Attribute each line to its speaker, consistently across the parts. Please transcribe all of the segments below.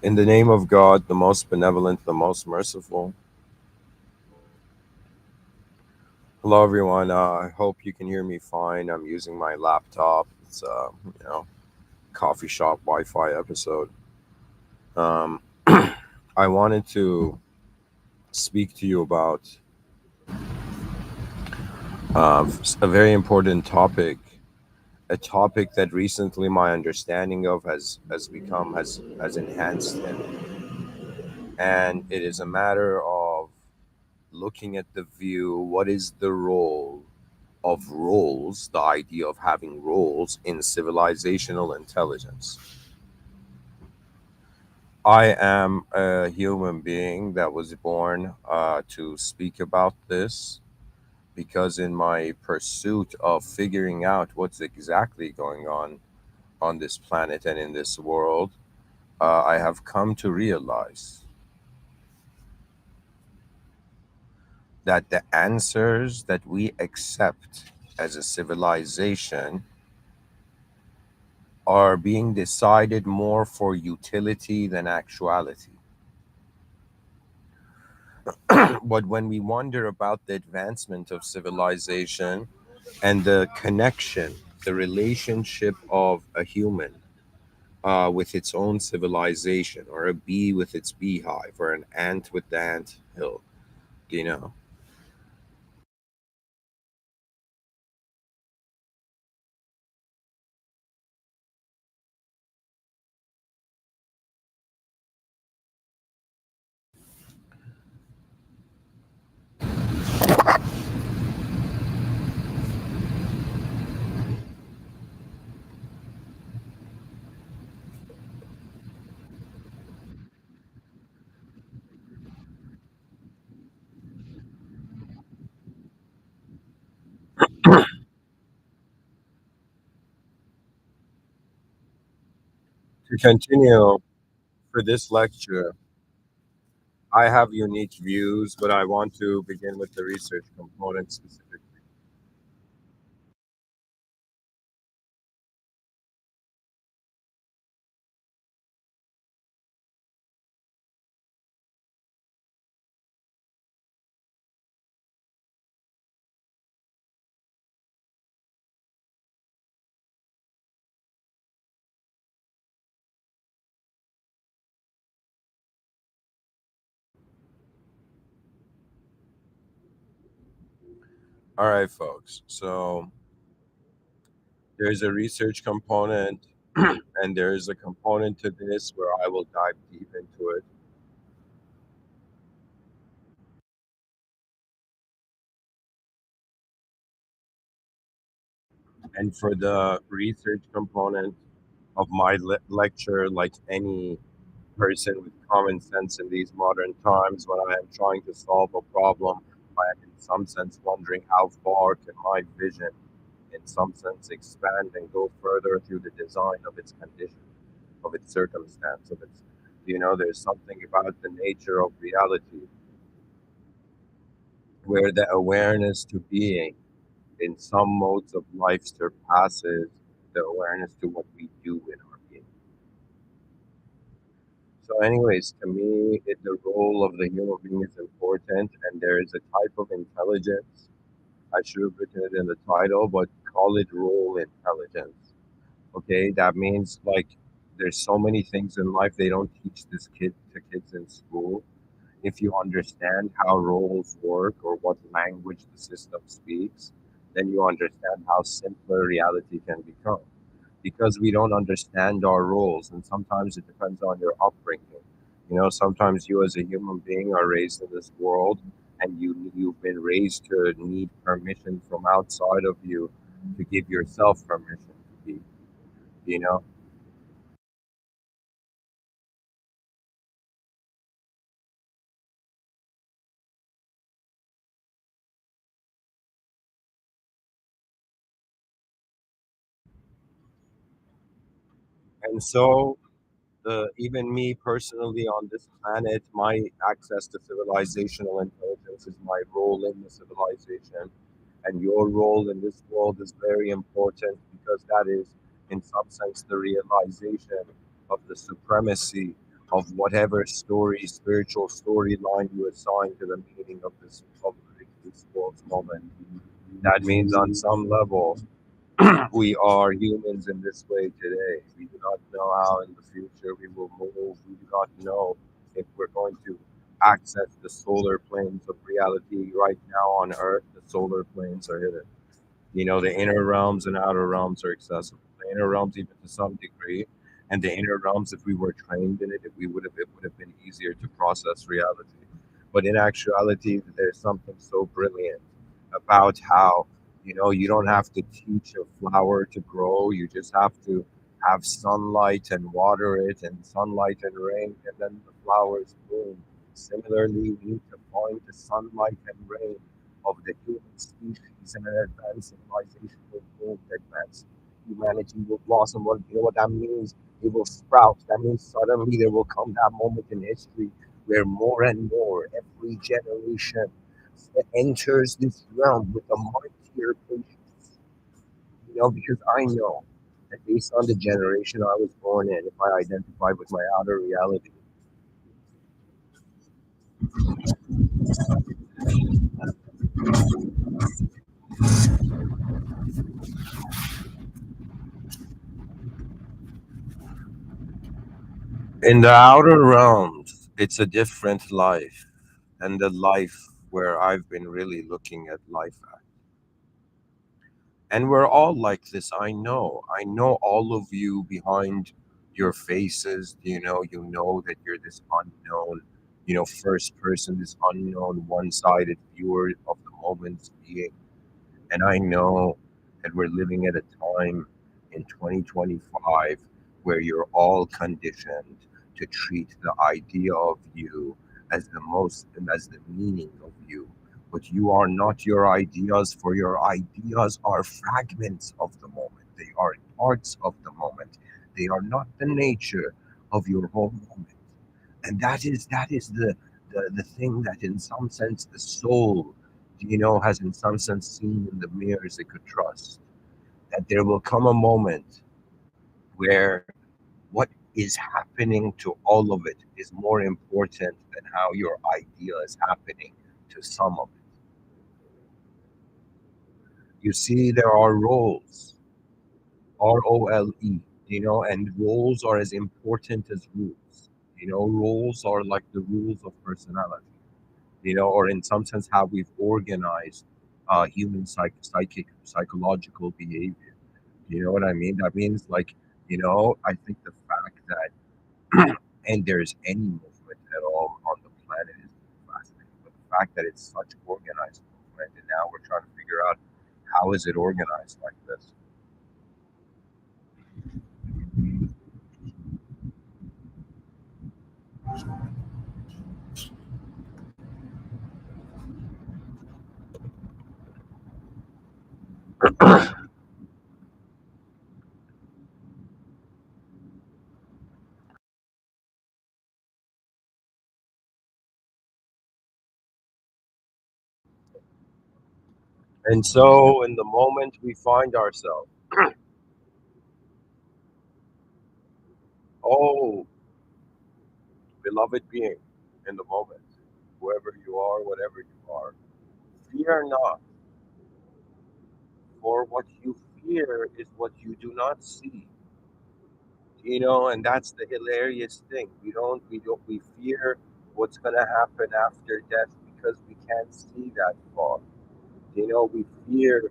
Speaker 1: In the name of God, the most benevolent, the most merciful. Hello, everyone. I hope you can hear me fine. I'm using my laptop. It's coffee shop Wi-Fi episode. Um, I wanted to speak to you about a very important topic. A topic that recently my understanding of has enhanced and it is a matter of looking at the view. What is the role of roles, the idea of having roles in civilizational intelligence? I am a human being that was born to speak about this because, in my pursuit of figuring out what's exactly going on this planet and in this world, I have come to realize that the answers that we accept as a civilization are being decided more for utility than actuality. But when we wonder about the advancement of civilization and the connection, the relationship of a human with its own civilization, or a bee with its beehive, or an ant with the ant hill, you know. To continue for this lecture, I have unique views, but I want to begin with the research component specifically. All right, folks. So there's a research component, and there is a component to this where I will dive deep into it. And for the research component of my lecture, like any person with common sense in these modern times, when I am trying to solve a problem, I am in some sense wondering how far can my vision, in some sense, expand and go further through the design of its condition, of its circumstance, of its, there's something about the nature of reality where the awareness to being in some modes of life surpasses the awareness to what we do in our being. So, anyways, to me, the role of the human being is important, and there is a type of intelligence. I should have written it in the title, but call it role intelligence. Okay, that means like there's so many things in life they don't teach this kid to kids in school. If you understand how roles work or what language the system speaks, then you understand how simpler reality can become. Because we don't understand our roles, and sometimes it depends on your upbringing. Sometimes you as a human being are raised in this world, and you've been raised to need permission from outside of you to give yourself permission to be. You know, and so even me personally on this planet, my access to civilizational intelligence is my role in the civilization. And your role in this world is very important because that is, in some sense, the realization of the supremacy of whatever story, spiritual storyline you assign to the meaning of this world's moment. That means on some level, we are humans in this way today. We do not know how in the future we will move. We do not know if we're going to access the solar planes of reality. Right now on Earth, the solar planes are hidden. The inner realms and outer realms are accessible. The inner realms, even to some degree, and the inner realms, if we were trained in it, if we would have, it would have been easier to process reality. But in actuality, there's something so brilliant about how you don't have to teach a flower to grow. You just have to have sunlight and water it, and sunlight and rain, and then the flowers bloom. Similarly, we need to find the sunlight and rain of the human species, and an advanced civilization will boom. Advanced humanity will blossom. What what that means? It will sprout. That means suddenly there will come that moment in history where more and more every generation enters this realm with a mightier patience. Because I know that based on the generation I was born in, if I identify with my outer reality, in the outer realms, it's a different life, and the life where I've been really looking at life at. And we're all like this. I know. I know all of you behind your faces. You know that you're this unknown, first person, this unknown one-sided viewer of the moment's being. And I know that we're living at a time in 2025 where you're all conditioned to treat the idea of you as the most and as the meaning of you. But you are not your ideas, for your ideas are fragments of the moment. They are parts of the moment. They are not the nature of your whole moment. And that is the thing that in some sense the soul has in some sense seen in the mirrors it could trust, that there will come a moment where what is happening to all of it is more important than how your idea is happening to some of it. You see, there are roles, ROLE, and roles are as important as rules. Roles are like the rules of personality, or in some sense how we've organized human psychological behavior. You know what I mean? That means like, I think the fact that and there's any movement at all on the planet is fascinating. But the fact that it's such organized movement, and now we're trying to figure out how is it organized like this. And so, in the moment we find ourselves, oh, beloved being, in the moment, whoever you are, whatever you are, fear not, for what you fear is what you do not see. And that's the hilarious thing. We fear what's going to happen after death because we can't see that far. We fear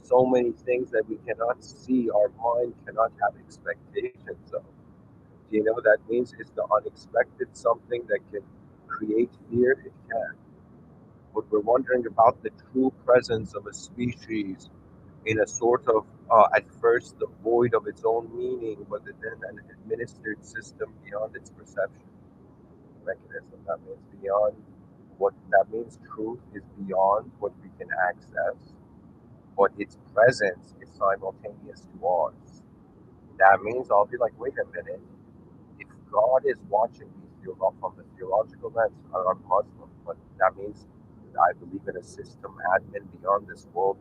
Speaker 1: so many things that we cannot see. Our mind cannot have expectations of. That means it's the unexpected something that can create fear? It can. But we're wondering about the true presence of a species in a sort of, at first, the void of its own meaning, but then an administered system beyond its perception mechanism. That means beyond what that means truth is beyond what we can access, but its presence is simultaneous to ours. That means I'll be like, wait a minute, if God is watching me from the theological lens, I'm Muslim, but that means I believe in a system admin beyond this world.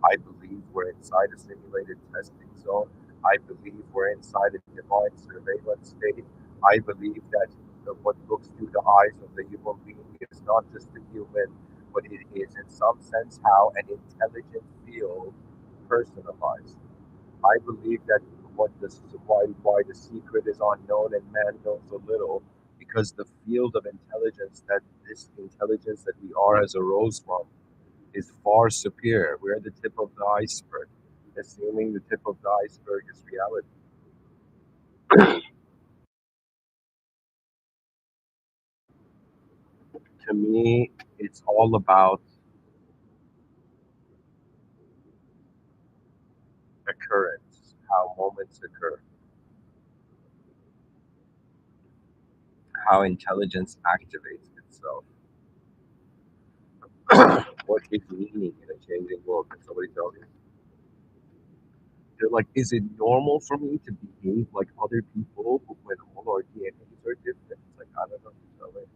Speaker 1: I believe we're inside a simulated testing zone. I believe we're inside a divine surveillance state. I believe that what looks through the eyes of the human being is not just the human, but it is in some sense how an intelligent field personalized. I believe that why the secret is unknown and man knows a little, because the field of intelligence that this intelligence that we are as arose from is far superior. We're at the tip of the iceberg, assuming the tip of the iceberg is reality. To me, it's all about occurrence, how moments occur, how intelligence activates itself. What is meaning in a changing world? Can somebody tell me? They're like, is it normal for me to behave like other people when all our DNAs are different? It's like, I don't know. Tell me.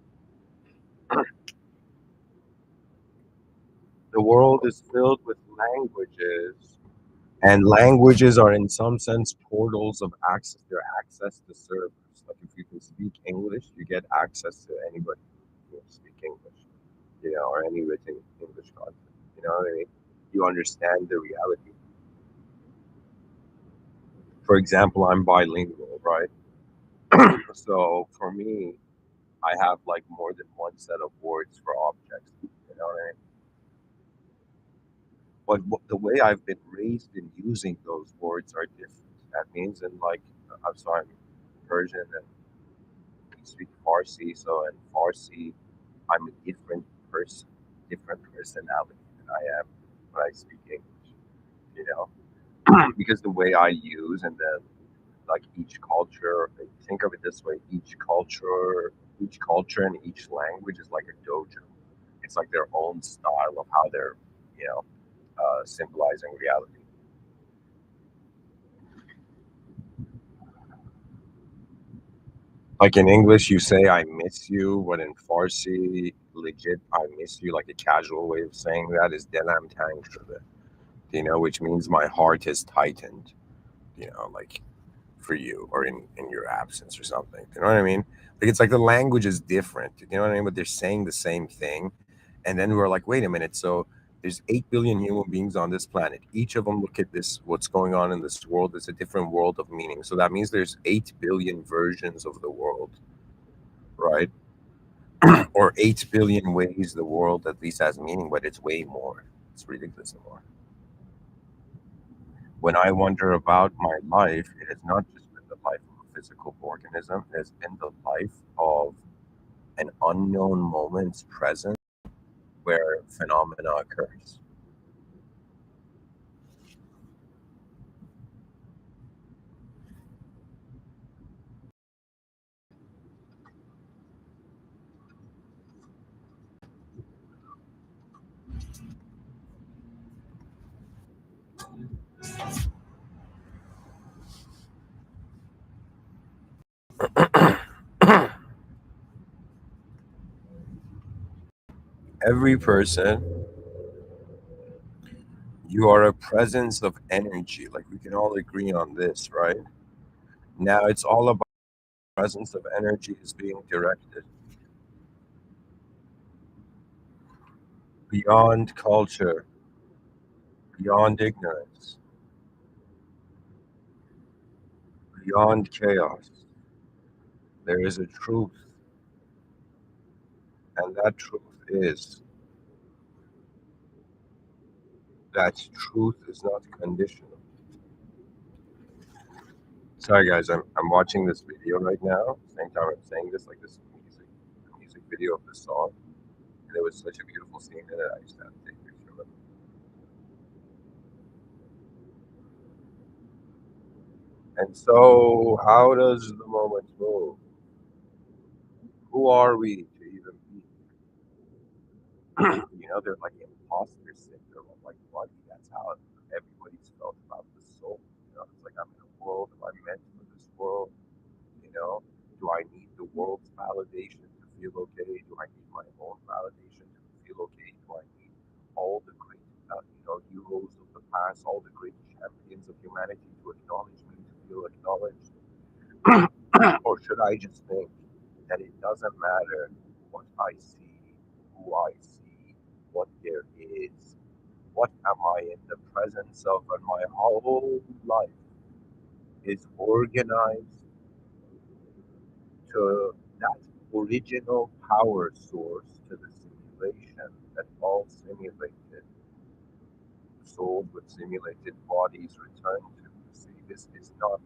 Speaker 1: The world is filled with languages, and languages are, in some sense, portals of access. They're access to servers. Like, if you can speak English, you get access to anybody who can speak English, or any written English content. You know what I mean? You understand the reality. For example, I'm bilingual, right? So for me, I have like more than one set of words for objects. You know what I mean? But the way I've been raised in using those words are different. That means in like, so I'm Persian and we speak Farsi. So in Farsi, I'm a different person, different personality than I am when I speak English. You know, because the way I use and then like each culture, think of it this way: each culture and each language is like a dojo. It's like their own style of how they're, you know, symbolizing reality. Like in English, you say "I miss you," but in Farsi, legit "I miss you," like a casual way of saying that is "Delam tang shode," which means my heart is tightened. Like for you or in your absence or something. You know what I mean? Like it's like the language is different. You know what I mean? But they're saying the same thing. And then we're like, wait a minute. So there's 8 billion human beings on this planet. Each of them look at this, what's going on in this world. It's a different world of meaning. So that means there's 8 billion versions of the world, right? Or 8 billion ways the world at least has meaning, but it's way more. It's ridiculous more. When I wonder about my life, it has not just been the life of a physical organism, it has been the life of an unknown moment's present where phenomena occurs. Every person, you are a presence of energy. Like we can all agree on this, right? Now it's all about presence of energy is being directed beyond culture, beyond ignorance, beyond chaos. There is a truth, and that truth is that truth is not conditional. Sorry, guys, I'm watching this video right now. Same time I'm saying this, like this music video of the song. And it was such a beautiful scene in it. I just had to take a picture of it. And so, how does the moment move? Who are we to even be? They're like imposter syndrome. I'm like, what? That's how everybody's felt about the soul. It's like I'm in a world. Am I meant for this world? You know, do I need the world's validation to feel okay? Do I need my own validation to feel okay? Do I need all the great, heroes of the past, all the great champions of humanity to acknowledge me to feel acknowledged? Or Or should I just think that it doesn't matter what I see, who I see, what there is, what am I in the presence of, and my whole life is organized to that original power source, to the simulation that all simulated souls with simulated bodies return to. See, this is not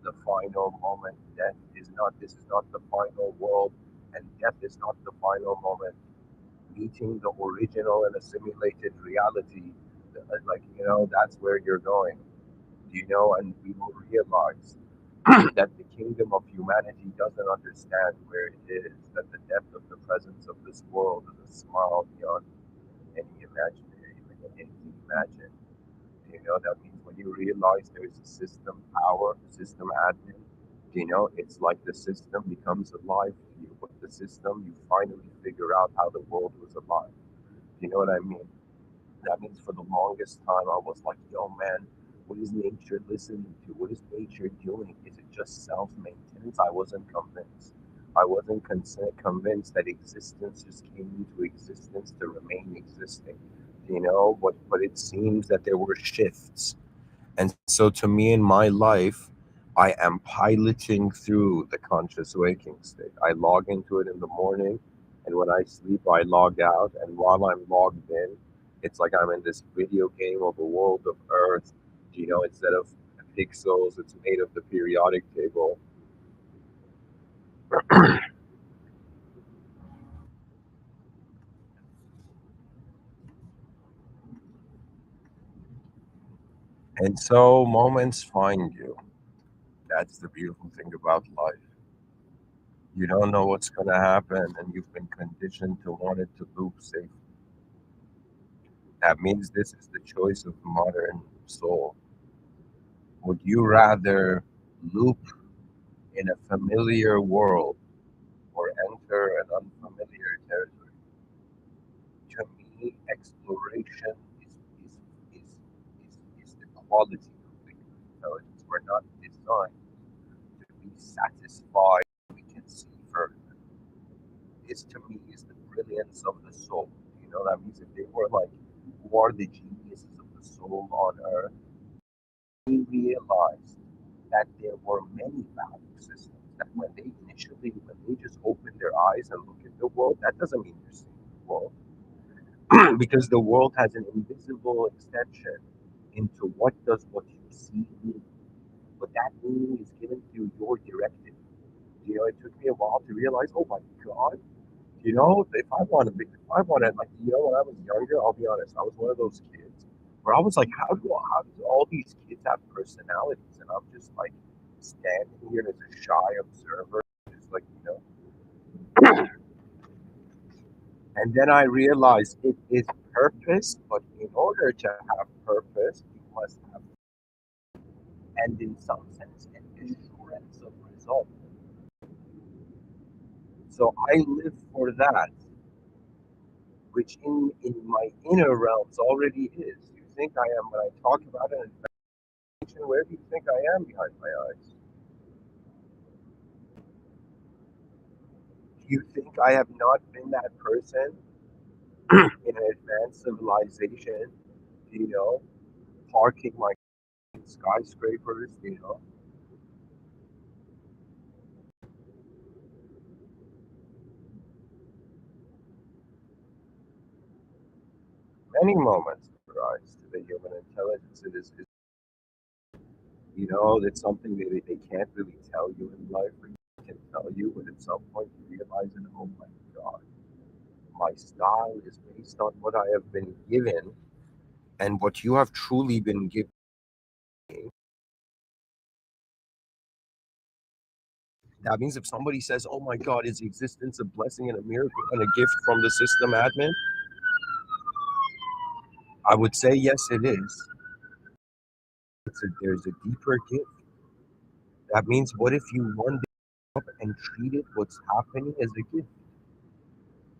Speaker 1: the final moment. Death is not, this is not the final world, and death is not the final moment. Meeting the original and assimilated reality, like, that's where you're going, and we will realize that the kingdom of humanity doesn't understand where it is, that the depth of the presence of this world is a smile beyond any imaginary, anything imagined. That means when you realize there is a system power, system admin, it's like the system becomes alive to you. But the system, you finally figure out how the world was alive. You know what I mean? That means for the longest time, I was like, yo, man, what is nature listening to? What is nature doing? Is it just self maintenance? I wasn't convinced. I wasn't convinced that existence just came into existence to remain existing, but it seems that there were shifts. And so to me in my life, I am piloting through the conscious waking state. I log into it in the morning, and when I sleep, I log out. And while I'm logged in, it's like I'm in this video game of a world of Earth. Instead of pixels, it's made of the periodic table. And so moments find you. That's the beautiful thing about life. You don't know what's going to happen, and you've been conditioned to want it to loop safely. That means this is the choice of modern soul. Would you rather loop in a familiar world or enter an unfamiliar territory? To me, exploration is, is, is the quality of the human intelligence. We're not designed to be satisfied. We can see further. Is to me is the brilliance of the soul. That means if they were like, who are the geniuses of the soul on earth? We realized that there were many value systems that when they just open their eyes and look at the world, that doesn't mean you're seeing the world. Because the world has an invisible extension into what you see mean. But that meaning is given through your directive. It took me a while to realize, oh my God, if I want to, like, when I was younger, I'll be honest, I was one of those kids where I was like, how do all these kids have personalities? And I'm just like standing here as a shy observer, just like, and then I realized it is purpose, but in order to have purpose, you must have, and in some sense, an assurance of result. So I live for that, which in my inner realms already is. You think I am when I talk about an invention? Where do you think I am behind my eyes? Do you think I have not been that person in an advanced civilization? You know, parking my skyscrapers. Many moments rise to the human intelligence. It's something that they can't really tell you in life, or you can tell you, but at some point you realize that, oh my God, my style is based on what I have been given, and what you have truly been given. That means if somebody says, oh my God, is existence a blessing and a miracle and a gift from the system admin? I would say yes, it is. There's a deeper gift. That means what if you one day up and treated what's happening as a gift?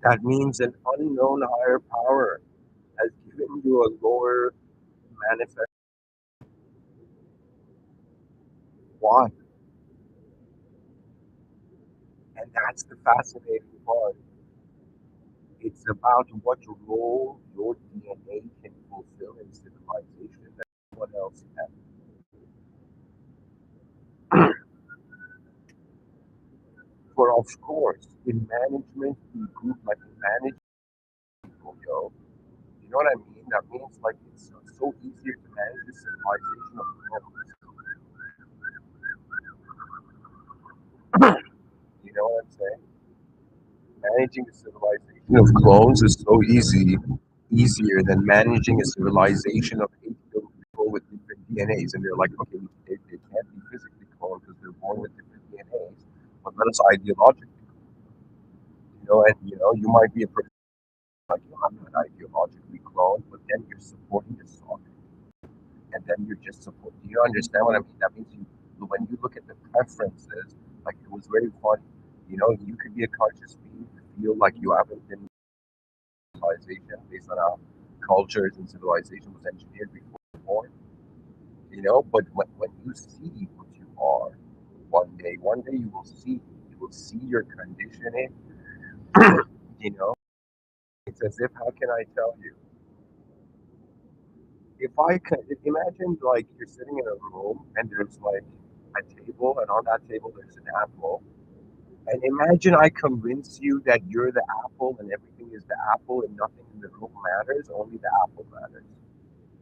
Speaker 1: That means an unknown higher power has given you a lower manifest. Why? And that's the fascinating part. It's about what role your DNA can fulfill in civilization that no one else can. For of course, in management, we group like in management, yo. You know what I mean? That means like it's so easier to manage a civilization of clones. You know what I'm saying? Managing a civilization of clones is so easier than managing a civilization of 8 billion people with different DNAs. And they're like, okay, they can't be physically cloned because they're born with different DNAs, but let us ideologically, and you might be a person like, I'm not ideologically cloned, but then you're supporting the sovereign, and then you're just supporting. Do you understand what I mean? That means when you look at the preferences, like it was very funny. You could be a conscious being, feel like you haven't been civilization based on how cultures and civilization was engineered before you were born. But when you see what you are, one day you will see your conditioning. you know, it's as if, how can I tell you? If I could imagine, like, you're sitting in a room and there's like a table, and on that table there's an apple. And imagine I convince you that you're the apple and everything is the apple and nothing in the room matters, only the apple matters,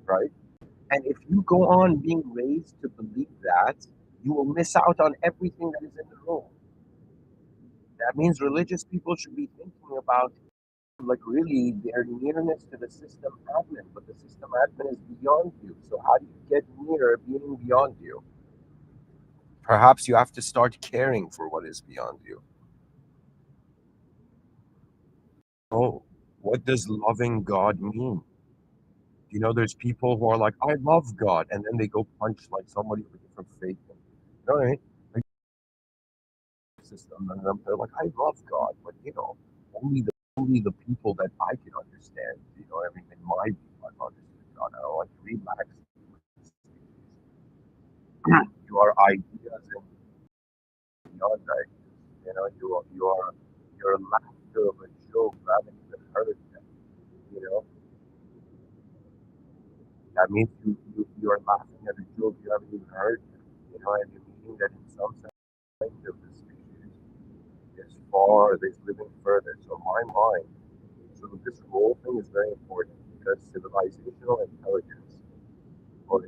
Speaker 1: right? And if you go on being raised to believe that, you will miss out on everything that is in the room. That means religious people should be thinking about, like, really their nearness to the system admin, but the system admin is beyond you. So how do you get near being beyond you? Perhaps you have to start caring for what is beyond you. Oh, what does loving God mean? There's people who are like, I love God, and then they go punch like somebody with a different faith. You know what I mean? Like, system, and they're like, I love God, but only the people that I can understand. In my view, I've understood God. I don't like relax. You are ideas and beyond ideas. Your laughter of a joke you haven't even heard yet. You know, that means you are laughing at a joke you haven't even heard yet. And you're meaning that in some sense of the species is living further. So my mind. So this role thing is very important because civilizational intelligence, or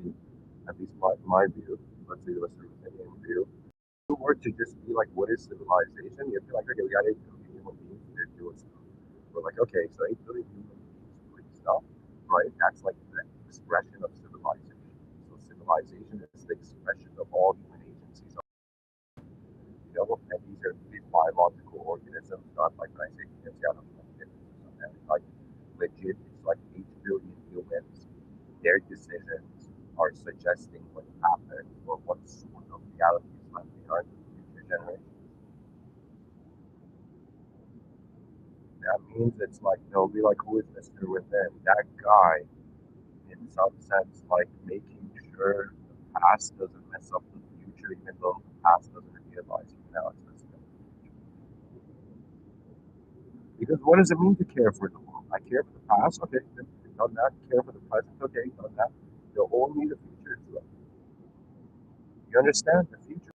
Speaker 1: at least my view, let's say the Mr.Within view, if you were to just be like, what is civilization? You'd be like, okay, we got 8 billion human beings, they're doing stuff. We're like, okay, so 8 billion human beings doing stuff, right? That's like the expression of civilization. So civilization is the expression of all human agencies. And these are these biological organisms, not like when I say humans, yeah, it's like legit, it's like 8 billion humans. Their decisions are suggesting what happened or what sort of reality is left behind for future generations. That means it's like they'll be like, who is Mr. Within? That guy, in some sense, like making sure the past doesn't mess up the future, even though the past doesn't realize it now it's messing up. Because what does it mean to care for the world? I care for the past, okay, done that. Care for the present, okay, done that. The only the future is left. You understand? The future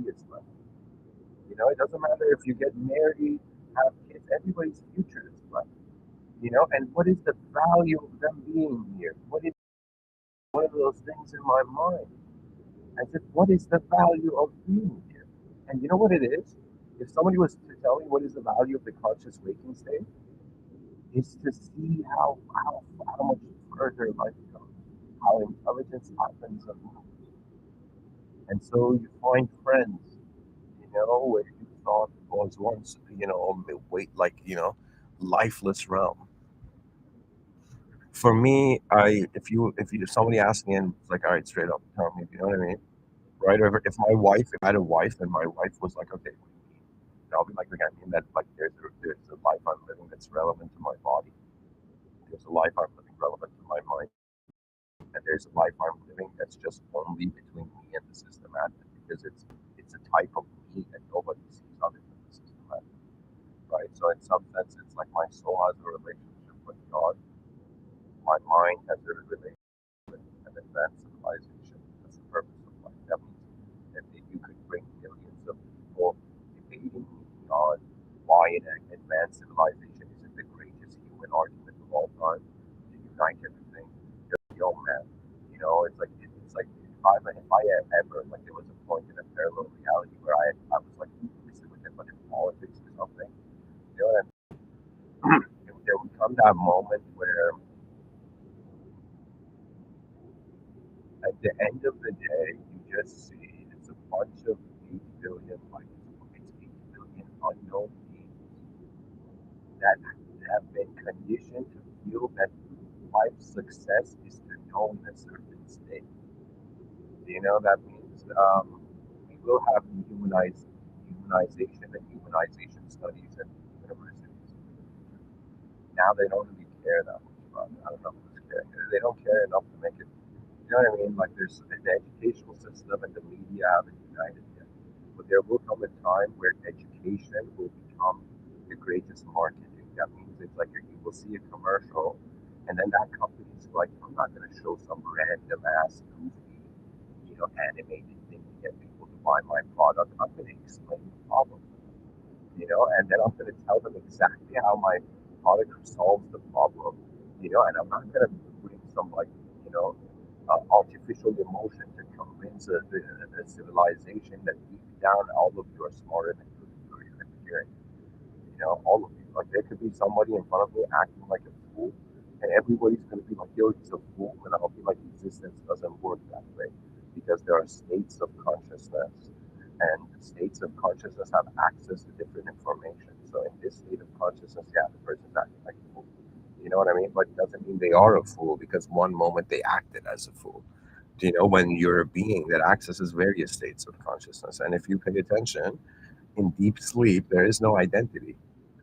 Speaker 1: is left. It doesn't matter if you get married, have kids, everybody's future is left. And what is the value of them being here? What is one of those things in my mind? As if, what is the value of being here? And you know what it is? If somebody was to tell me what is the value of the conscious waking state, is to see how much further life goes, how intelligence happens and moves. And so you find friends, where you thought was once, wait, like, lifeless realm. For me, if somebody asked me and it's like, all right, straight up, tell me, you know what I mean? Right? Or if I had a wife and my wife was like, okay, what do you mean? And I'll be like, I mean that like there's a life I'm living that's relevant to my body. There's a life I'm living relevant to my mind. And there's a life I'm living that's just only between me and the system admin because it's a type of me that nobody sees other than the system So in some sense, it's like my soul has a relationship with God. My mind has a relationship with an advanced civilization. That's the purpose of life. That means that you could bring millions of people debating on why an advanced civilization isn't the greatest human argument of all time to unite everything. Yo, man, it's like if I ever like there was a point in a parallel reality where I was like Mr. Within, but in politics or something. You know what I mean? There would come that moment where at the end of the day, you just see it's a bunch of 8 billion, like it's 8 billion unknown beings that have been conditioned to feel that life's success is to know in a certain state. You know, that means we will have humanization and humanization studies at universities. Now they don't really care that much about it. I don't know who's caring. They don't care enough to make it. You know what I mean? Like there's the educational system and the media haven't united yet. But there will come a time where education will become the greatest marketing. That means it's like you will see a commercial, and then that company's like, I'm not going to show some random ass goofy, animated thing to get people to buy my product. I'm going to explain the problem, and then I'm going to tell them exactly how my product solves the problem, and I'm not going to bring some like, artificial emotion to convince a civilization that deep down all of you are smarter than you're hearing. All of you. Like there could be somebody in front of me acting like a fool, and everybody's gonna be like, "Yo, he's a fool," and I'll be like, "Existence doesn't work that way, because there are states of consciousness, and the states of consciousness have access to different information. So in this state of consciousness, yeah, the person's acting like a fool. You know what I mean? But it doesn't mean they are a fool because one moment they acted as a fool. When you're a being that accesses various states of consciousness, and if you pay attention, in deep sleep, there is no identity.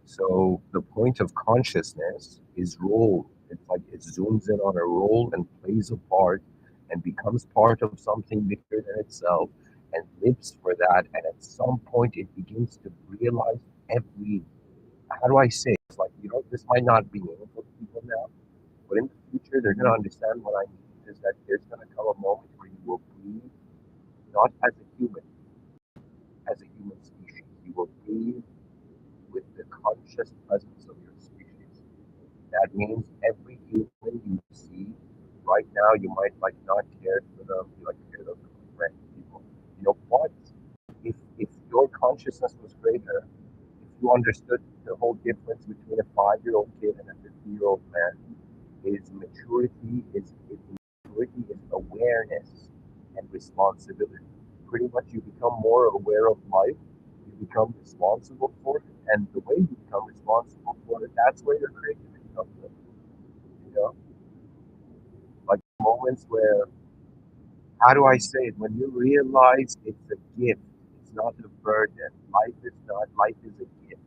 Speaker 1: So the point of consciousness is role. It's like it zooms in on a role and plays a part and becomes part of something bigger than itself and lives for that. And at some point, it begins to realize every, how do I say it? It's like, this might not be meaningful to people now, but in the future, they're going to understand what I mean is that there's going to come a moment where you will breathe not as a human, as a human species. You will breathe with the conscious presence of your species. That means every human you see right now, you might like not care for them, you like care them for random people. But if your consciousness was greater, if you understood the whole difference between a 5-year-old kid and a 50-year-old man, is maturity is awareness and responsibility. Pretty much you become more aware of life, you become responsible for it, and the way you become responsible for it, that's where your creativity comes in. You know, like moments where, how do I say it? When you realize it's a gift, it's not a burden. Life is a gift,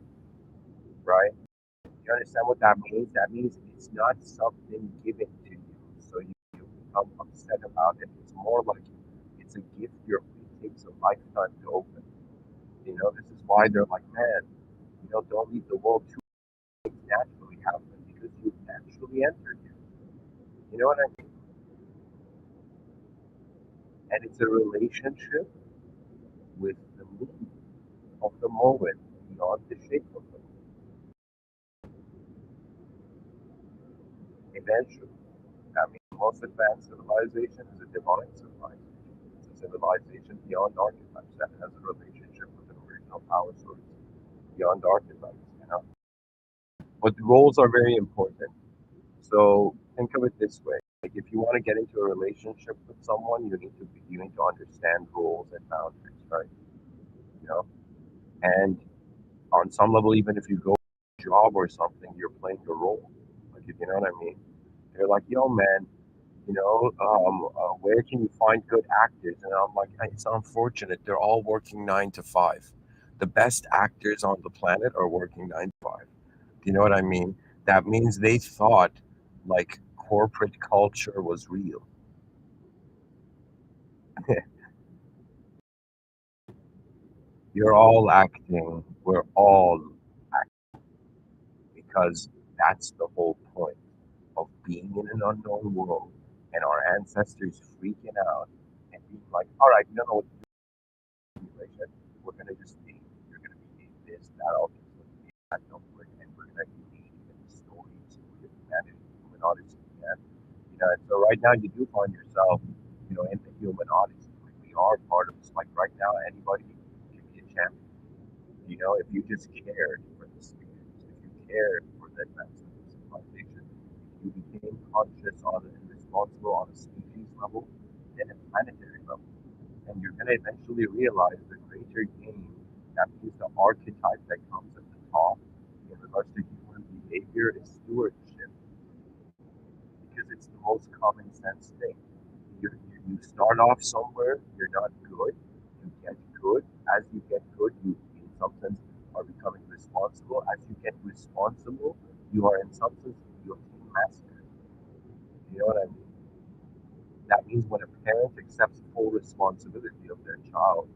Speaker 1: right? You understand what that means? That means it's not something given to you, so you become upset about it. It's more like it's a gift it takes a lifetime to open. This is why they're like, man, don't leave the world too naturally happen because you naturally entered it. You know what I mean? And it's a relationship with the mood of the moment beyond the shape of the moment. Eventually, I mean, most advanced civilization is a divine civilization. It's a civilization beyond archetypes that has a relationship with an original power source beyond archetypes. But the roles are very important. So think of it this way: like if you want to get into a relationship with someone, you need to understand roles and boundaries, right? You know, and on some level, even if you go to a job or something, you're playing a role. Like if you know what I mean, they're like, "Yo, man, where can you find good actors?" And I'm like, "Hey, it's unfortunate. They're all working 9 to 5. The best actors on the planet are working 9 to 5. Do you know what I mean? That means they thought like corporate culture was real. You're all acting. We're all acting. because that's the whole point of being in an unknown world and our ancestors freaking out and being like, all right, you don't know what to do, simulation. We're going to just name, you're going to be named this, that, all this, that number, and we're going to name the stories of humanity, human odyssey. And, and so right now you do find yourself, in the human odyssey. Like we are part of this. Like right now, anybody can be a champion. If you just cared for the species, if you cared for the advancement of civilization, if you became conscious on and responsible on a species level, then a planetary level. And you're going to eventually realize the greater game, that means the archetype that comes at the top in regards to human behavior is stewardship, because it's the most common sense thing. You start off somewhere, you're not good, you get good. As you get good, you, in some sense, are becoming responsible. As you get responsible, you are, in some sense, you obtain mastery. You know what I mean? That means when a parent accepts full responsibility of their child,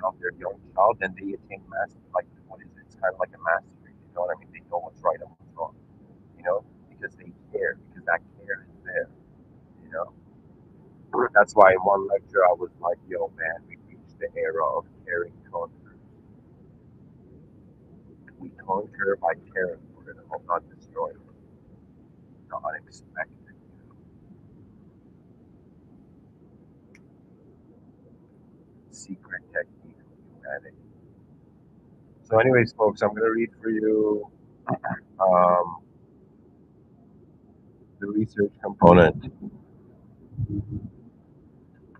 Speaker 1: of their young child, then they attain mastery. Like, what is it? It's kind of like a mastery. You know what I mean? They know what's right and what's wrong. Because they care, because that care is there. You know, that's why in one lecture I was like, "Yo, man, we reached the era of caring conquer. We conquer by caring for it, and not destroying it, the unexpected, secret technique of humanity." So, anyways, folks, I'm gonna read for you um, the research component.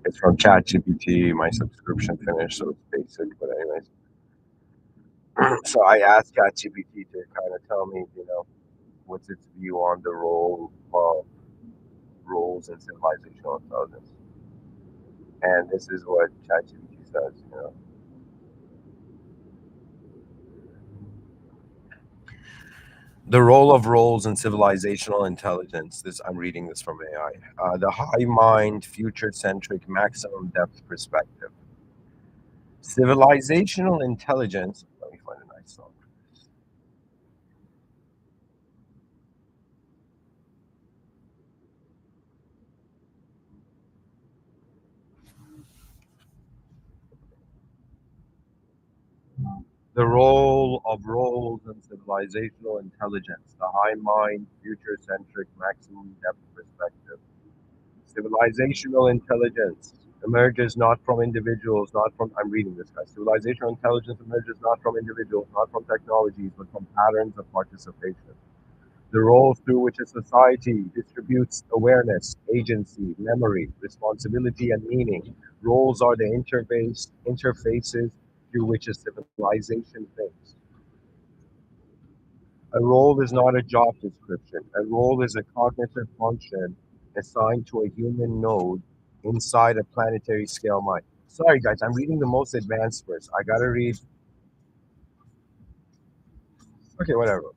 Speaker 1: It's from ChatGPT. My subscription finished, so it's basic. But anyways, so I asked ChatGPT to kind of tell me, what's its view on the role of roles in civilizational intelligence. And this is what ChatGPT says. The role of roles in civilizational intelligence. This I'm reading this from AI. The high mind, future-centric, maximum depth perspective. Civilizational intelligence. Let me find a nice song. The role of roles in civilizational intelligence. The high mind, future-centric, maximum depth perspective. Civilizational intelligence emerges not from individuals, not from, I'm reading this guy. Civilizational intelligence emerges not from individuals, not from technologies, but from patterns of participation. The roles through which a society distributes awareness, agency, memory, responsibility, and meaning. Roles are the interfaces through which a civilization thinks. A role is not a job description. A role is a cognitive function assigned to a human node inside a planetary scale mind. Sorry, guys, I'm reading the most advanced first. I gotta read. Okay, whatever.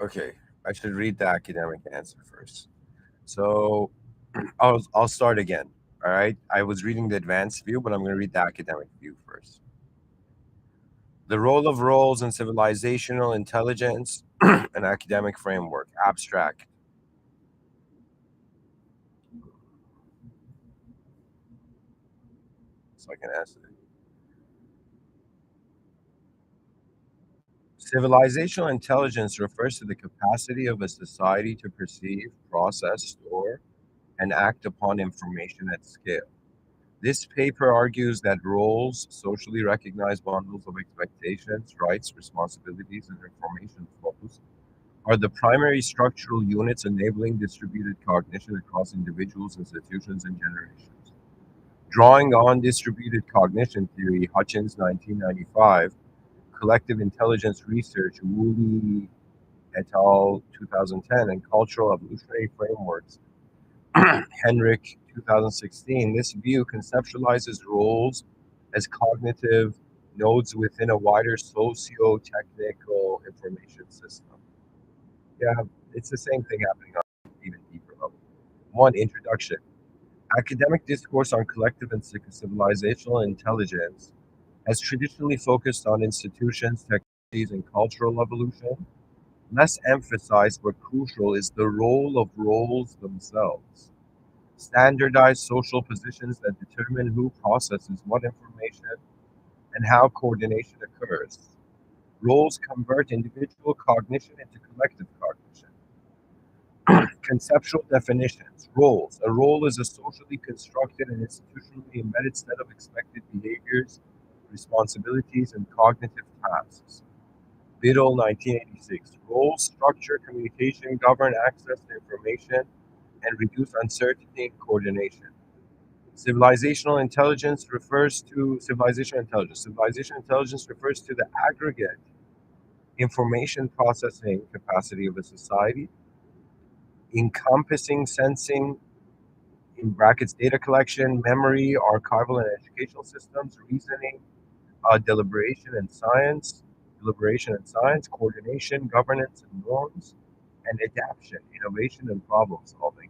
Speaker 1: Okay, I should read the academic answer first. So I'll start again. All right. I was reading the advanced view, but I'm going to read the academic view first. The role of roles in civilizational intelligence, an academic framework, abstract. So I can answer it. Civilizational intelligence refers to the capacity of a society to perceive, process, store, and act upon information at scale. This paper argues that roles, socially recognized bundles of expectations, rights, responsibilities, and information flows, are the primary structural units enabling distributed cognition across individuals, institutions, and generations. Drawing on distributed cognition theory, Hutchins 1995, collective intelligence research, Woolley et al. 2010, and cultural evolutionary frameworks, Henrik 2016, this view conceptualizes roles as cognitive nodes within a wider socio-technical information system. Yeah, it's the same thing happening on an even deeper level. One, introduction. Academic discourse on collective and civilizational intelligence has traditionally focused on institutions, technologies, and cultural evolution. Less emphasized but crucial is the role of roles themselves. Standardized social positions that determine who processes what information and how coordination occurs. Roles convert individual cognition into collective cognition. Conceptual definitions. Roles. A role is a socially constructed and institutionally embedded set of expected behaviors, responsibilities, and cognitive tasks. Biddle, 1986. Roles structure communication, govern access to information, and reduce uncertainty and coordination. Civilizational intelligence. Civilizational intelligence refers to the aggregate information processing capacity of a society, encompassing sensing, in brackets, data collection, memory, archival and educational systems, reasoning, deliberation and science, coordination, governance and norms, and adaptation, innovation and problem solving.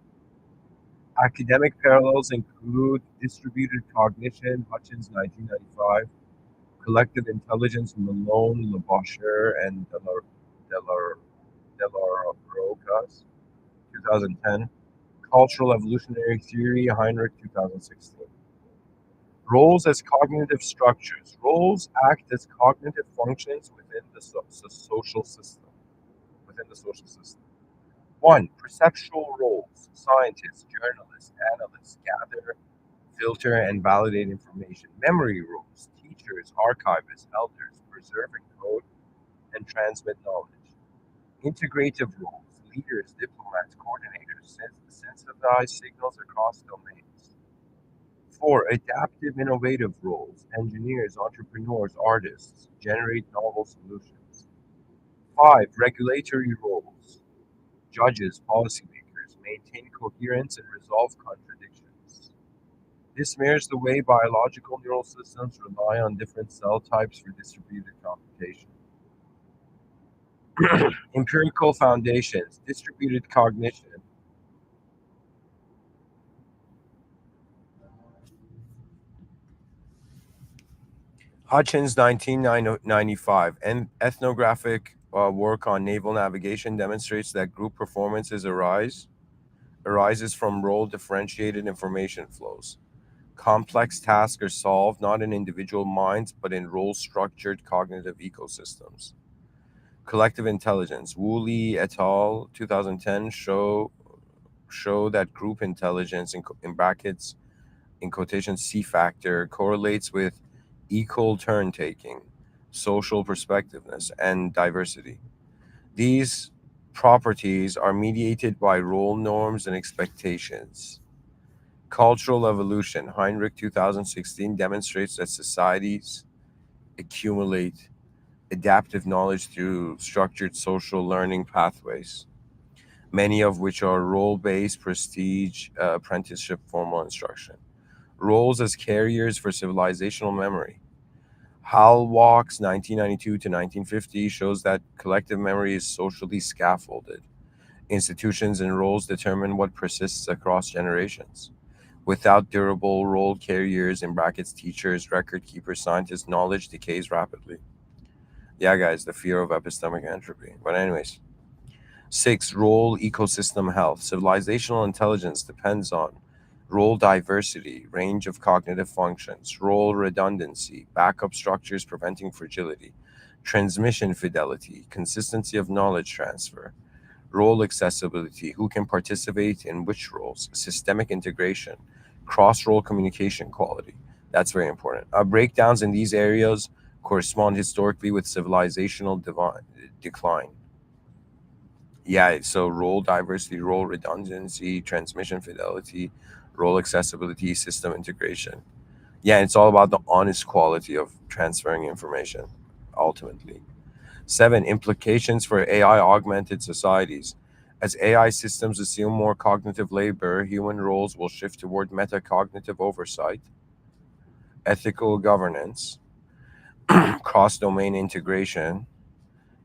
Speaker 1: Academic parallels include distributed cognition, Hutchins, 1995, collective intelligence, Malone, Laboucher, and Delarocas, 2010, cultural evolutionary theory, Heinrich, 2016. Roles as cognitive structures. Roles act as cognitive functions within the social system. Within the social system. One, perceptual roles. Scientists, journalists, analysts gather, filter, and validate information. Memory roles. Teachers, archivists, elders preserve and code and transmit knowledge. Integrative roles. Leaders, diplomats, coordinators synthesize signals across domains. Four, adaptive innovative roles. Engineers, entrepreneurs, artists generate novel solutions. Five, regulatory roles. Judges, policymakers maintain coherence and resolve contradictions. This mirrors the way biological neural systems rely on different cell types for distributed computation. Empirical foundations, distributed cognition. Hutchins, 1995, and ethnographic work on naval navigation demonstrates that group performances arises from role differentiated information flows. Complex tasks are solved not in individual minds but in role structured cognitive ecosystems. Collective intelligence. Woolley et al. 2010 show that group intelligence in brackets in quotation C factor correlates with equal turn taking, social perspectiveness, and diversity. These properties are mediated by role norms and expectations. Cultural evolution. Heinrich, 2016, demonstrates that societies accumulate adaptive knowledge through structured social learning pathways, many of which are role based, prestige, apprenticeship, formal instruction. Roles as carriers for civilizational memory. Hal Walks, 1992 to 1950, shows that collective memory is socially scaffolded. Institutions and roles determine what persists across generations. Without durable role carriers, in brackets, teachers, record keepers, scientists, knowledge decays rapidly. Yeah, guys, the fear of epistemic entropy. But, anyways, six, role ecosystem health. Civilizational intelligence depends on role diversity, range of cognitive functions, role redundancy, backup structures preventing fragility, transmission fidelity, consistency of knowledge transfer, role accessibility, who can participate in which roles, systemic integration, cross role communication quality. That's very important. Breakdowns in these areas correspond historically with civilizational decline. Yeah, so role diversity, role redundancy, transmission fidelity, role accessibility, system integration. Yeah, it's all about the honest quality of transferring information, ultimately. Seven, implications for AI augmented societies. As AI systems assume more cognitive labor, human roles will shift toward metacognitive oversight, ethical governance, cross domain integration,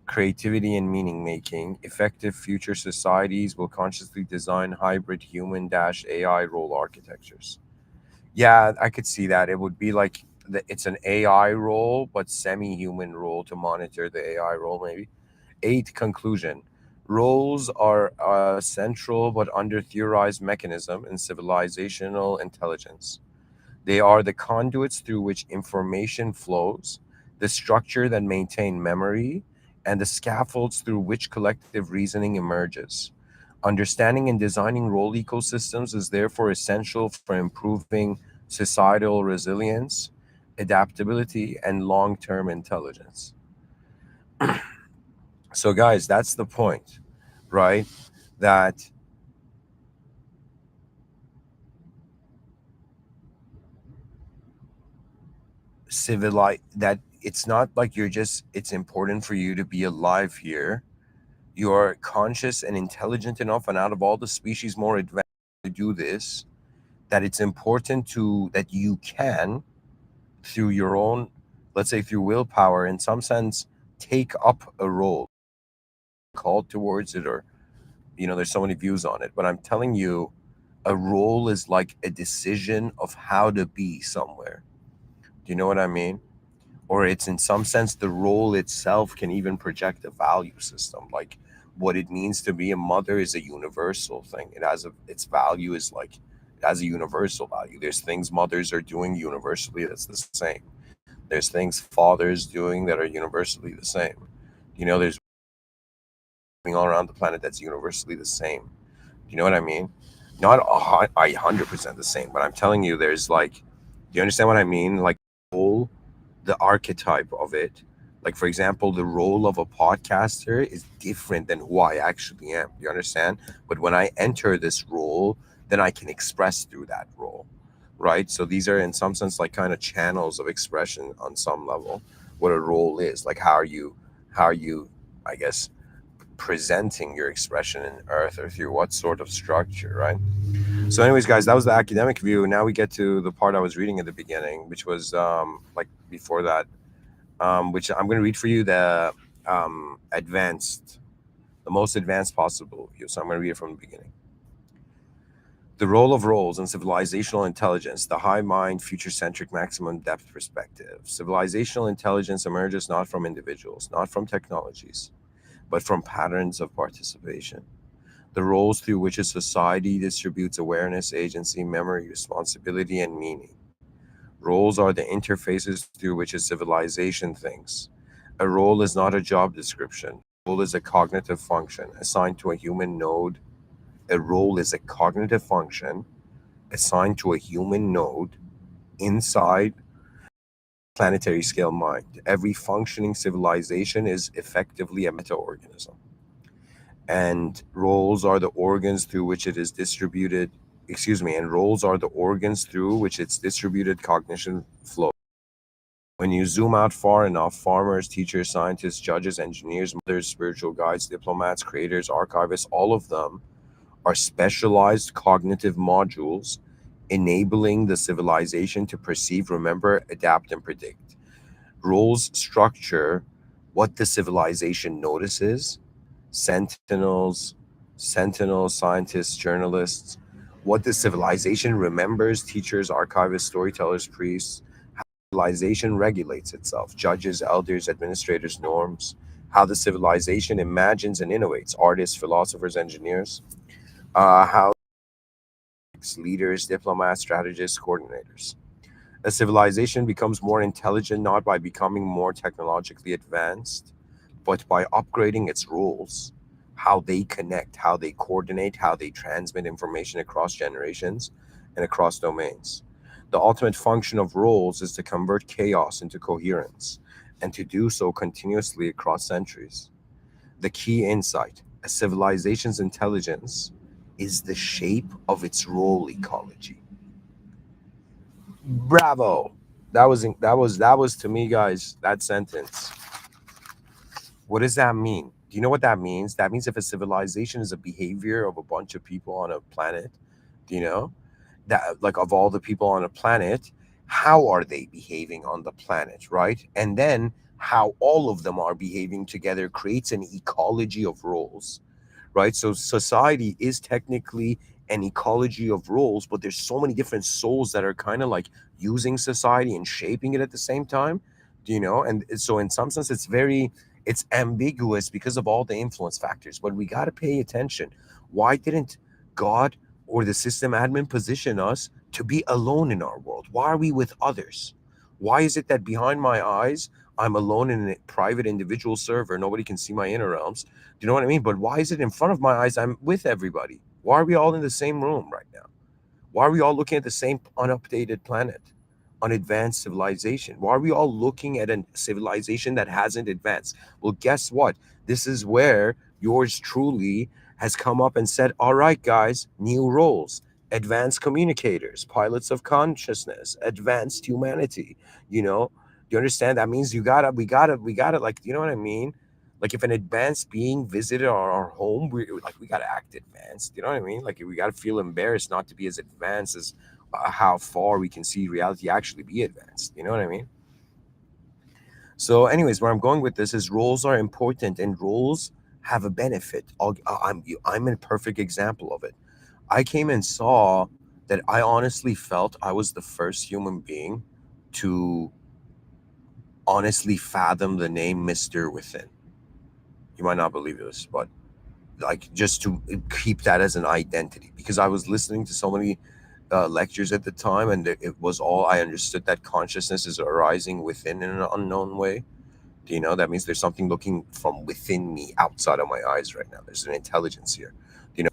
Speaker 1: creativity and meaning making. Effective future societies will consciously design hybrid human dash AI role architectures. Yeah, I could see that. It would be like it's an AI role, but semi-human role to monitor the AI role, maybe. Eight, conclusion. Roles are a central but under theorized mechanism in civilizational intelligence. They are the conduits through which information flows, the structure that maintain memory, and the scaffolds through which collective reasoning emerges. Understanding and designing role ecosystems is therefore essential for improving societal resilience, adaptability, and long term intelligence. So, guys, that's the point, right? That that it's not like you're just, it's important for you to be alive here. You're conscious and intelligent enough, and out of all the species more advanced to do this, that it's important to that you can, through your own, let's say through willpower, in some sense, take up a role, called towards it, or there's so many views on it. But I'm telling you, a role is like a decision of how to be somewhere. Do you know what I mean? Or it's in some sense the role itself can even project a value system. Like what it means to be a mother is a universal thing. Its value is like it has a universal value. There's things mothers are doing universally that's the same. There's things fathers doing that are universally the same. There's all around the planet that's universally the same. Do you know what I mean? Not 100% the same, but I'm telling you, there's like, do you understand what I mean? Like, role, the archetype of it. Like, for example, the role of a podcaster is different than who I actually am. You understand? But when I enter this role, then I can express through that role, right? So these are, in some sense, like kind of channels of expression on some level. What a role is, like, how are you, I guess, presenting your expression in earth, or through what sort of structure, right? So anyways, guys, that was the academic view. Now we get to the part I was reading at the beginning, which was like before that, which I'm going to read for you advanced, the most advanced possible view. So I'm going to read it from the beginning. The role of roles in civilizational intelligence, the high mind, future-centric, maximum depth perspective. Civilizational intelligence emerges not from individuals, not from technologies, but from patterns of participation. The roles through which a society distributes awareness, agency, memory, responsibility, and meaning. Roles are the interfaces through which a civilization thinks. A role is not a job description. A role is a cognitive function assigned to a human node. A role is a cognitive function assigned to a human node inside planetary scale mind. Every functioning civilization is effectively a meta-organism. And roles are the organs through which it is distributed, and roles are the organs through which its distributed cognition flows. When you zoom out far enough, farmers, teachers, scientists, judges, engineers, mothers, spiritual guides, diplomats, creators, archivists, all of them are specialized cognitive modules enabling the civilization to perceive, remember, adapt, and predict. Roles structure what the civilization notices: sentinels, scientists, journalists, what the civilization remembers: teachers, archivists, storytellers, priests, civilization regulates itself: judges, elders, administrators, norms, how the civilization imagines and innovates: artists, philosophers, engineers, how leaders, diplomats, strategists, coordinators. A civilization becomes more intelligent not by becoming more technologically advanced, but by upgrading its rules, how they connect, how they coordinate, how they transmit information across generations and across domains. The ultimate function of roles is to convert chaos into coherence, and to do so continuously across centuries. The key insight: a civilization's intelligence is the shape of its role ecology. Bravo! That was to me, guys. That sentence. What does that mean? Do you know what that means? That means if a civilization is a behavior of a bunch of people on a planet, do you know that, like, of all the people on a planet, how are they behaving on the planet, right? And then how all of them are behaving together creates an ecology of roles, right? So society is technically an ecology of roles, but there's so many different souls that are kind of like using society and shaping it at the same time, and so in some sense it's ambiguous because of all the influence factors, but we got to pay attention. Why didn't God or the system admin position us to be alone in our world? Why are we with others? Why is it that behind my eyes I'm alone in a private individual server, nobody can see my inner realms? Do you know what I mean? But why is it in front of my eyes I'm with everybody? Why are we all in the same room right now? Why are we all looking at the same unupdated planet, unadvanced civilization? Why are we all looking at a civilization that hasn't advanced? Well, guess what? This is where yours truly has come up and said, all right, guys, new roles, advanced communicators, pilots of consciousness, advanced humanity. You know, do you understand? That means we gotta, like, you know what I mean? Like if an advanced being visited our home, we gotta act advanced. You know what I mean? Like we gotta feel embarrassed not to be as advanced as how far we can see reality actually be advanced. You know what I mean? So, anyways, where I'm going with this is roles are important, and roles have a benefit. I'm a perfect example of it. I came and saw that I honestly felt I was the first human being to honestly fathom the name Mr. Within. You might not believe this, but like just to keep that as an identity, because I was listening to so many lectures at the time, and it was all I understood, that consciousness is arising within in an unknown way. Do you know that means there's something looking from within me, outside of my eyes right now? There's an intelligence here. Do you know?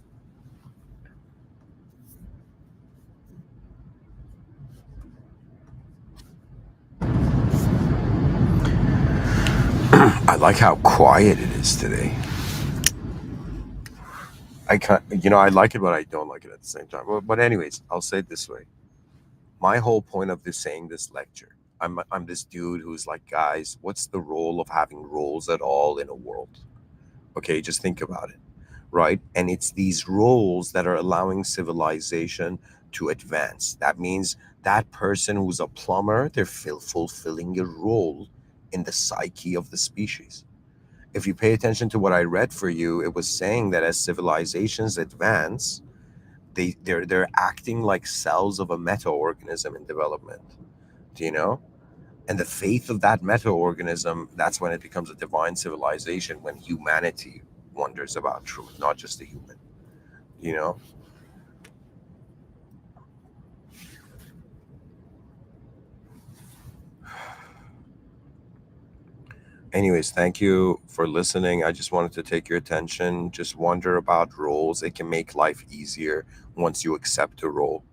Speaker 1: I like how quiet it is today. I can't, I like it, but I don't like it at the same time. But anyways, I'll say it this way. My whole point of this saying this lecture, I'm this dude who's like, guys, what's the role of having roles at all in a world? Okay, just think about it, right? And it's these roles that are allowing civilization to advance. That means that person who's a plumber, they're fulfilling a role in the psyche of the species. If you pay attention to what I read for you, it was saying that as civilizations advance, they're acting like cells of a meta-organism in development. Do you know? And the faith of that meta-organism, that's when it becomes a divine civilization, when humanity wonders about truth, not just the human. You know? Anyways, thank you for listening. I just wanted to take your attention. Just wonder about roles. It can make life easier once you accept a role.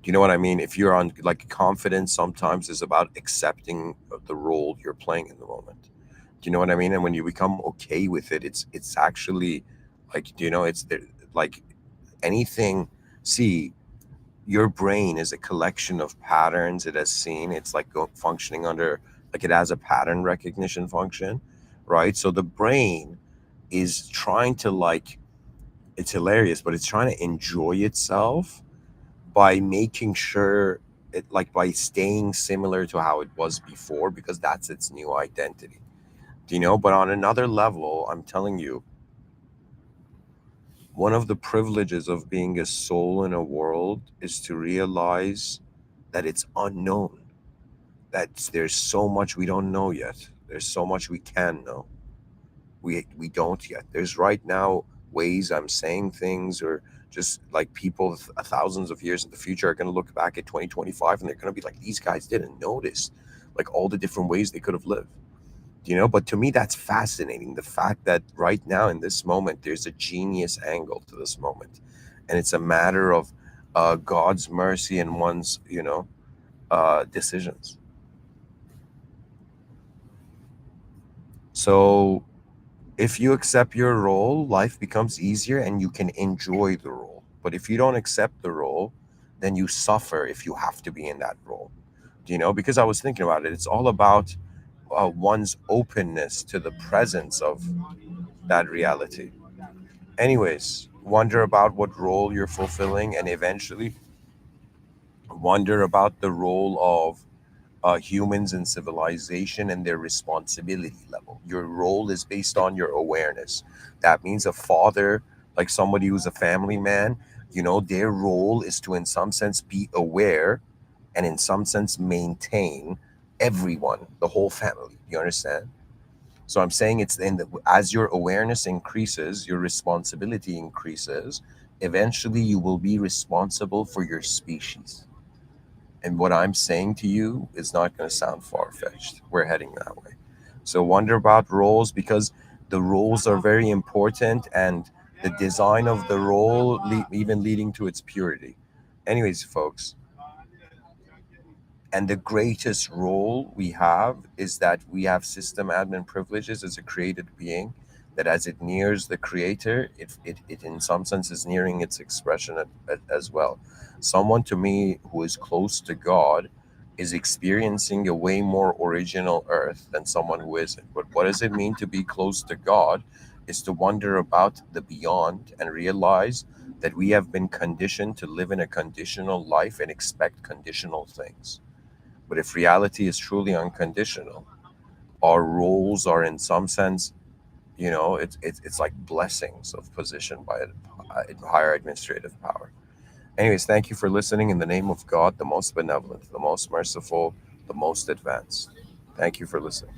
Speaker 1: Do you know what I mean? If you're on, like, confidence sometimes is about accepting the role you're playing in the moment. Do you know what I mean? And when you become okay with it, it's actually like, it's there, like anything. See, your brain is a collection of patterns it has seen. It's like functioning under, like, it has a pattern recognition function, right? So the brain is trying to, like, it's hilarious, but it's trying to enjoy itself by making sure it, like, by staying similar to how it was before, because that's its new identity. Do you know? But on another level, I'm telling you, one of the privileges of being a soul in a world is to realize that it's unknown, that there's so much we don't know yet. There's so much we can know. We don't yet. There's right now ways I'm saying things, or just like people thousands of years in the future are going to look back at 2025 and they're going to be like, these guys didn't notice like all the different ways they could have lived. But to me that's fascinating, the fact that right now in this moment there's a genius angle to this moment, and it's a matter of God's mercy and one's decisions. So if you accept your role, life becomes easier and you can enjoy the role. But if you don't accept the role, then you suffer if you have to be in that role. Because I was thinking about it, it's all about one's openness to the presence of that reality. Anyways, wonder about what role you're fulfilling, and eventually wonder about the role of humans in civilization and their responsibility level. Your role is based on your awareness. That means a father, like somebody who's a family man, their role is to, in some sense, be aware and in some sense maintain everyone, the whole family. You understand? So I'm saying it's in the, as your awareness increases, your responsibility increases. Eventually, you will be responsible for your species. And what I'm saying to you is not going to sound far fetched. We're heading that way. So wonder about roles, because the roles are very important, and the design of the role even leading to its purity. Anyways, folks, and the greatest role we have is that we have system admin privileges as a created being, that as it nears the creator, it in some sense is nearing its expression as well. Someone to me who is close to God is experiencing a way more original earth than someone who isn't. But what does it mean to be close to God? Is to wonder about the beyond and realize that we have been conditioned to live in a conditional life and expect conditional things. But if reality is truly unconditional, our roles are in some sense, it's like blessings of position by a higher administrative power. Anyways, thank you for listening in the name of God, the most benevolent, the most merciful, the most advanced. Thank you for listening.